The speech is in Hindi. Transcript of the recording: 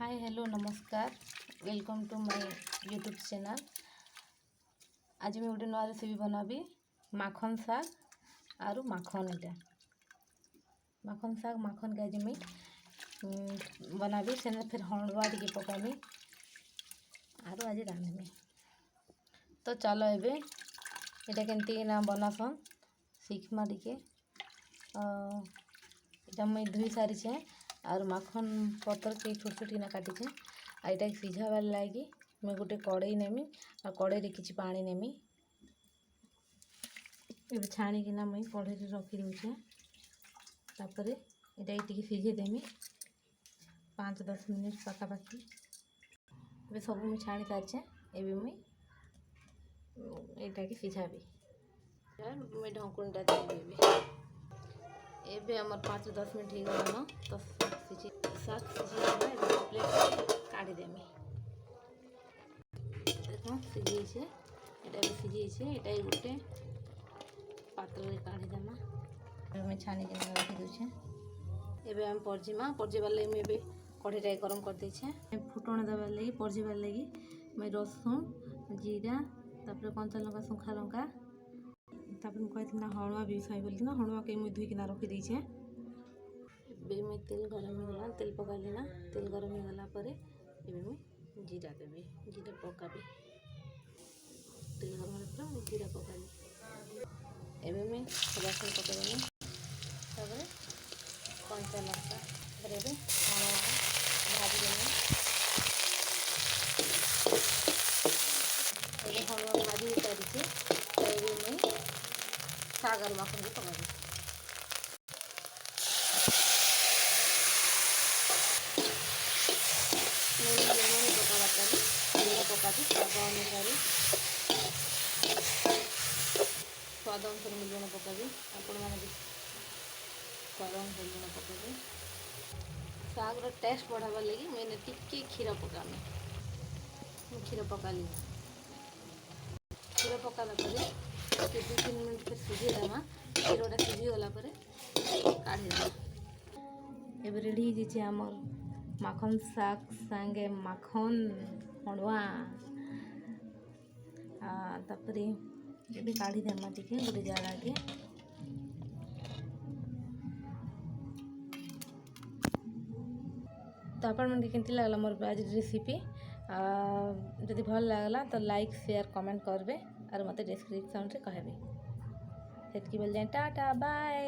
हाय हेलो नमस्कार welcome to my YouTube channel. आज मैं गोटे नुआ रेसिपी बनाबी माखन साग आरु माखन। इटा माखन साग माखन के आज मैं बनाबी से फिर हलवा टे पकाबी आरु आज रांधबी। तो चलो एबे इटा केमती ना बनासन सीखमा टिके। इटा मैं धुई सारी और माखन पतर के छोट छोट ना काटी आईटा सीझाबार लगी मैं गोटे कड़ई नेमी और कड़ई किसी पानी नेमी। ये छाणिकिना मुई कड़ई रखी दूचे तापर ये सीझे देमी 5-10 मिनट पाखापाखी। ये सब मुझे छाणी सारी ये मुई यहाँ सीझाबी मुई ढंकुणीटा देवी। एबे हमर 5-10 मिनट हो गलान तो साग सीझीगला प्लेट काढ़ी देमी। देखो सीझे यहाँ भी सीझे यहाँ गोटे पात्र में काढ़ी देमा। मैं छाणी के रखी दूचे एबे हम परजीबार लगी मुझे कढ़ईटा गरम कर देछे। फुटण देवार लगी परजीबार लगी मैं रसुन जीरा तापर कंचा लंका सुखा लंका तापर मुझे ना हलवा भी साई बोली ना हलवा के मुझे धुईकिना रखी देछे। मैं तेल गरम हो गला तेल पकाली ना तेल गरम हो गला पर मुझे जीरा देवी जीरा पकाबी। तेल गरम होला मुझे जीरा पकाली एबे मैं रसुन पकाबी तापर कंचा लंका तापर भाजी लेंगे हलवा भाजी सारी मैं साग और माखन को पकाबी। पकाती स्वाद अनुसार लुण पकाबी आपण मैंने स्वाद अनुसार लुण पकाबी। सागर टेस्ट बढ़ावा लगी मैंने टिके क्षीर पकामी क्षीर पकाली क्षीर पकाला 2-3 मिनट फिर सीझे देमा। क्षीरटा सीझीगला काढ़ी देमा। एबे रेडी हो आमर माखन साग संगे माखन हलवा तापरे ये काढ़ी देमा टिके गोटे जार के। तो आपण मन केमती लागला मोर आज रेसिपी जदि भल लागला तो लाइक शेयर कमेंट करबे और मते डिस्क्रिप्शन रे कहबे। सेतकी बोल जाए टाटा बाय।